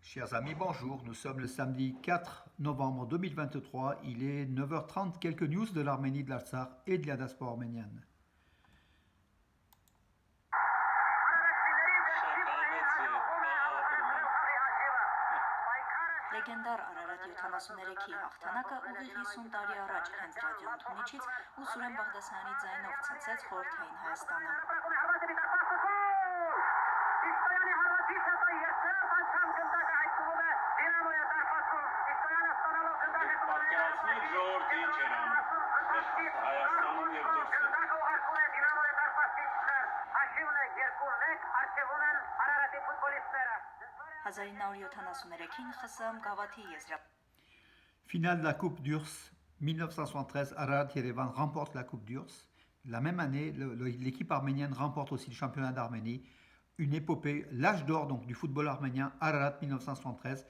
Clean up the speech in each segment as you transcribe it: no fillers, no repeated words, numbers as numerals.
Chers amis, bonjour. Nous sommes le samedi 4 novembre 2023. Il est 9h30. Quelques news de l'Arménie, de l'Artsakh et de la diaspora arménienne. Լեգենդար Արարատ 73-ի հաղթանակը ուղիղ 50 տարի առաջ հենց ռադիոն Թունիչից ու Սուրեն Բաղդասարյանի ձայնով ցնցեց խորհրդային Հայաստանը։ Հայաստանում և դուրսը։ 1973-ին ԽՍՀՄ Գավաթի եզրափակում Finale de la Coupe d'URSS 1973. Ararat Yerevan remporte la Coupe d'URSS. La même année, l'équipe arménienne remporte aussi le championnat d'Arménie. Une épopée, l'âge d'or donc du football arménien, Ararat 1973.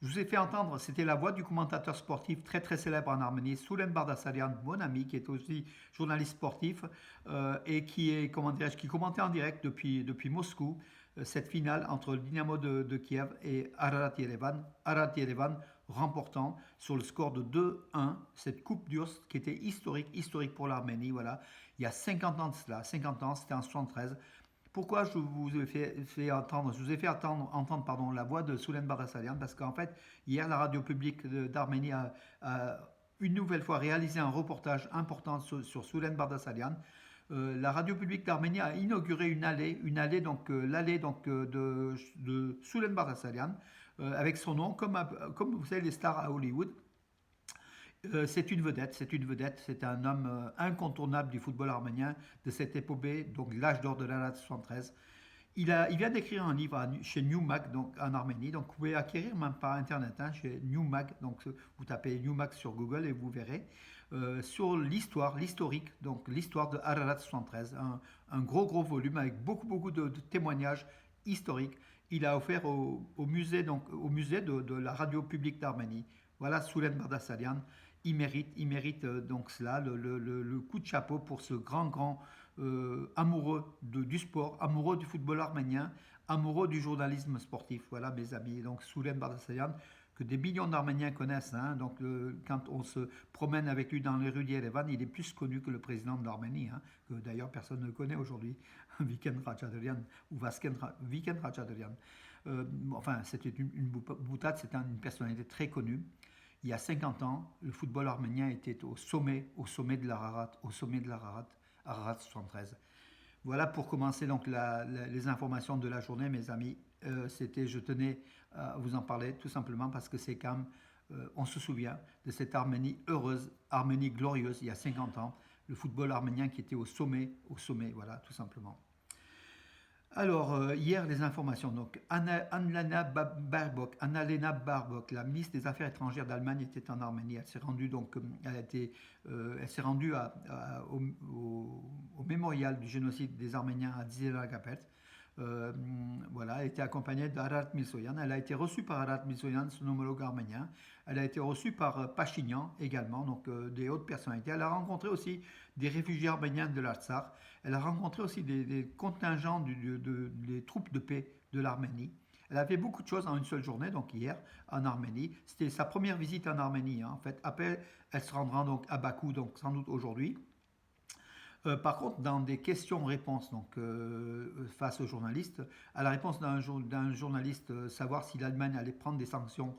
Je vous ai fait entendre, c'était la voix du commentateur sportif très très célèbre en Arménie, Soulen Bardasarian, mon ami, qui est aussi journaliste sportif et qui commentait en direct depuis Moscou cette finale entre le Dynamo de Kiev et Ararat Yerevan. Ararat Yerevan remportant sur le score de 2-1 cette Coupe d'URSS qui était historique pour l'Arménie. Voilà, il y a 50 ans de cela, 50 ans, c'était en 73. Pourquoi je vous ai fait entendre, entendre la voix de Soulen Bardasarian? Parce qu'en fait, hier, la radio publique d'Arménie a une nouvelle fois réalisé un reportage important sur Soulen Bardasarian. La radio publique d'Arménie a inauguré une allée l'allée de Soulen Bardasarian, avec son nom, comme vous savez les stars à Hollywood. C'est une vedette, c'est un homme incontournable du football arménien de cette épopée, donc l'âge d'or de l'Ararat 73. Il vient d'écrire un livre chez Newmag, donc en Arménie, donc vous pouvez acquérir même par internet chez Newmag, donc vous tapez Newmag sur Google et vous verrez sur l'historique, donc l'histoire de Ararat 73, un gros volume avec beaucoup de témoignages historiques. Il a offert au musée de la radio publique d'Arménie. Voilà Soulen Bardasarian. Il mérite donc cela, le coup de chapeau pour ce grand amoureux du sport, amoureux du football arménien, amoureux du journalisme sportif. Voilà mes amis, donc Soulen Bardasarian, que des millions d'Arméniens connaissent. Donc quand on se promène avec lui dans les rues d'Yerevan, il est plus connu que le président de l'Arménie, que d'ailleurs personne ne connaît aujourd'hui, Viken Ratchadarian ou Viken Ratchadarian. Enfin, c'était une boutade, c'est une personnalité très connue. Il y a 50 ans, le football arménien était au sommet de l'Ararat, Ararat 73. Voilà pour commencer donc les informations de la journée, mes amis. Je tenais à vous en parler tout simplement parce que c'est quand même, on se souvient de cette Arménie heureuse, Arménie glorieuse il y a 50 ans, le football arménien qui était au sommet, voilà, tout simplement. Alors, hier, les informations. Donc, Annalena Baerbock, la ministre des Affaires étrangères d'Allemagne, était en Arménie. Elle s'est rendue, au mémorial du génocide des Arméniens à Dizilagapet. Voilà, elle était accompagnée d'Ararat Mirzoyan. Elle a été reçue par Ararat Mirzoyan, son homologue arménien. Elle a été reçue par Pachinian également, donc des hautes personnalités. Elle a rencontré aussi des réfugiés arméniens de l'Artsakh. Elle a rencontré aussi des contingents des troupes de paix de l'Arménie. Elle a fait beaucoup de choses en une seule journée, donc hier, en Arménie. C'était sa première visite en Arménie, en fait. Après, elle se rendra donc à Bakou, donc sans doute aujourd'hui. Par contre, dans des questions-réponses, face aux journalistes, à la réponse d'un journaliste, savoir si l'Allemagne allait prendre des sanctions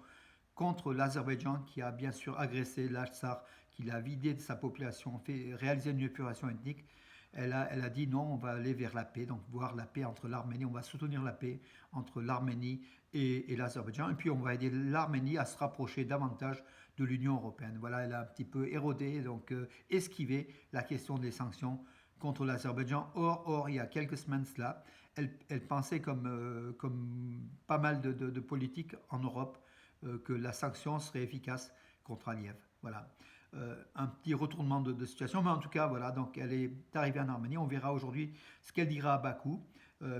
contre l'Azerbaïdjan qui a bien sûr agressé l'Artsakh, qui l'a vidé de sa population, réalisé une épuration ethnique. Elle a dit non, on va aller vers la paix, donc voir la paix entre l'Arménie, on va soutenir la paix entre l'Arménie et l'Azerbaïdjan, et puis on va aider l'Arménie à se rapprocher davantage de l'Union européenne. Voilà, elle a un petit peu érodé, donc esquivé la question des sanctions contre l'Azerbaïdjan. Or, il y a quelques semaines cela, elle pensait comme pas mal de politiques en Europe que la sanction serait efficace contre Aliyev. Voilà. Un petit retournement de situation, mais en tout cas, voilà, donc elle est arrivée en Arménie. On verra aujourd'hui ce qu'elle dira à Bakou.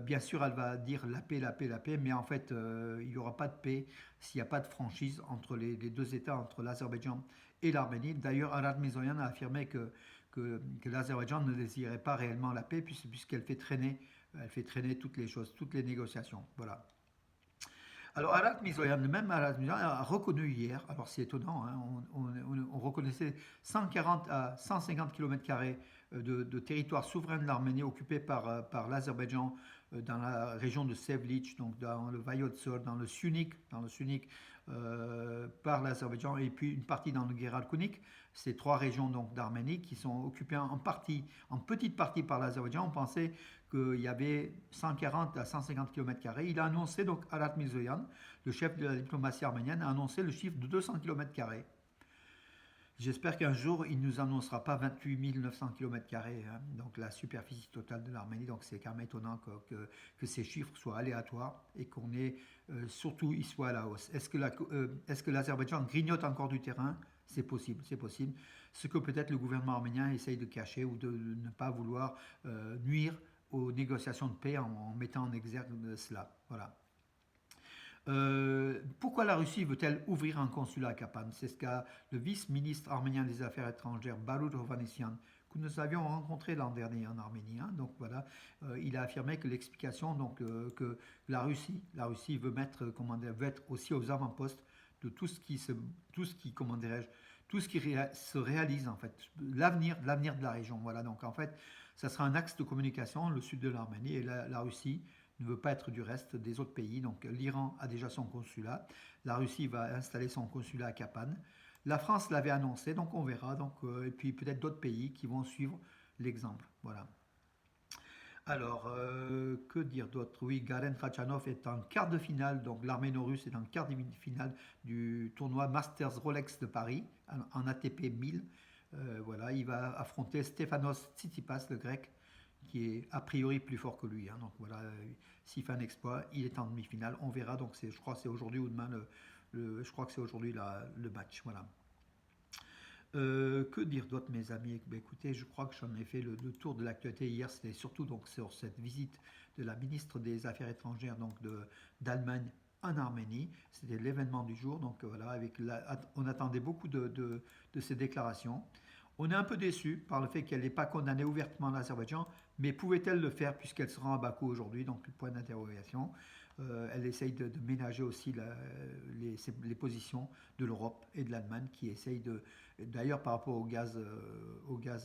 Bien sûr, elle va dire la paix, mais en fait, il n'y aura pas de paix s'il n'y a pas de franchise entre les deux États, entre l'Azerbaïdjan et l'Arménie. D'ailleurs, Ararat Mirzoyan a affirmé que l'Azerbaïdjan ne désirait pas réellement la paix, puisqu'elle fait traîner toutes les choses, toutes les négociations. Voilà. Alors, Arat Mizoyan, le même Arat Mizoyan a reconnu hier, alors c'est étonnant, hein, on reconnaissait 140 à 150 km² de territoire souverain de l'Arménie occupé par l'Azerbaïdjan dans la région de Sevlich, donc dans le Vayotsor, dans le Sunik par l'Azerbaïdjan, et puis une partie dans le Guéral Kounik. Ces trois régions donc d'Arménie qui sont occupées en petite partie par l'Azerbaïdjan. On pensait qu'il y avait 140 à 150 km². Il a annoncé, donc Arat Mirzoyan, le chef de la diplomatie arménienne, a annoncé le chiffre de 200 km². J'espère qu'un jour, il ne nous annoncera pas 28 900 km², hein, donc la superficie totale de l'Arménie. Donc c'est quand même étonnant que ces chiffres soient aléatoires et qu'on ait, surtout, ils soient à la hausse. Est-ce que l'Azerbaïdjan grignote encore du terrain? C'est possible, c'est possible. Ce que peut-être le gouvernement arménien essaye de cacher ou de ne pas vouloir nuire aux négociations de paix en mettant en exergue cela. Voilà. Pourquoi la Russie veut-elle ouvrir un consulat à Kapan? C'est ce qu'a le vice-ministre arménien des Affaires étrangères, Barut Hovhannisyan, que nous avions rencontré l'an dernier en Arménie. Hein. Donc voilà, il a affirmé que l'explication, donc que la Russie veut veut être aussi aux avant-postes de tout ce qui se réalise en fait, l'avenir de la région. Voilà, donc en fait, ça sera un axe de communication, le sud de l'Arménie et la Russie ne veut pas être du reste des autres pays. Donc l'Iran a déjà son consulat, la Russie va installer son consulat à Kapan. La France l'avait annoncé, donc on verra. Donc, et puis peut-être d'autres pays qui vont suivre l'exemple. Voilà. Alors, que dire d'autre? Oui, Garen Khachanov est en quart de finale, donc l'arméno-russe est en quart de finale du tournoi Masters Rolex de Paris, en ATP 1000. Voilà, il va affronter Stefanos Tsitsipas, le grec, qui est a priori plus fort que lui. Hein. Donc voilà, s'il fait un exploit, il est en demi-finale. On verra. Donc je crois que c'est aujourd'hui ou demain je crois que c'est aujourd'hui le match. Voilà. Que dire d'autre, mes amis? Ben, écoutez, je crois que j'en ai fait le tour de l'actualité hier. C'était surtout donc sur cette visite de la ministre des Affaires étrangères donc d'Allemagne en Arménie. C'était l'événement du jour. Donc voilà, on attendait beaucoup de ces déclarations. On est un peu déçu par le fait qu'elle n'ait pas condamné ouvertement l'Azerbaïdjan, mais pouvait-elle le faire puisqu'elle se rend à Bakou aujourd'hui? Donc, le point d'interrogation. Elle essaye de ménager aussi les positions de l'Europe et de l'Allemagne qui essayent de. D'ailleurs, par rapport au gaz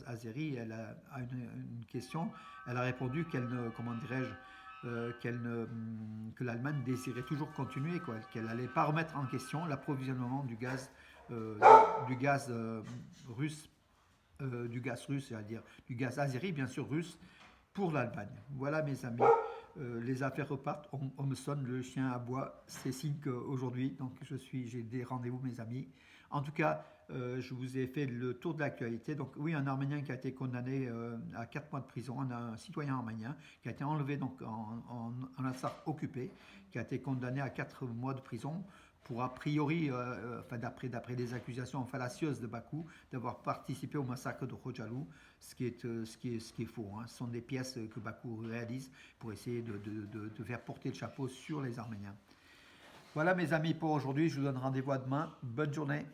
azéri, elle a une question. Elle a répondu qu'elle ne. Comment dirais-je? Que l'Allemagne désirait toujours continuer, quoi, qu'elle n'allait pas remettre en question l'approvisionnement du gaz russe du gaz russe, c'est-à-dire du gaz azéri, bien sûr russe, pour l'Allemagne. Voilà mes amis, les affaires repartent, on me sonne, le chien aboie, c'est signe qu'aujourd'hui, donc j'ai des rendez-vous mes amis. En tout cas, je vous ai fait le tour de l'actualité. Donc oui, un Arménien qui a été condamné à 4 mois de prison, un citoyen arménien qui a été enlevé donc en Artsakh occupé, qui a été condamné à 4 mois de prison pour a priori, d'après des accusations fallacieuses de Bakou, d'avoir participé au massacre de Khojalu, ce qui est faux. Hein. Ce sont des pièces que Bakou réalise pour essayer de faire porter le chapeau sur les Arméniens. Voilà mes amis pour aujourd'hui, je vous donne rendez-vous à demain. Bonne journée.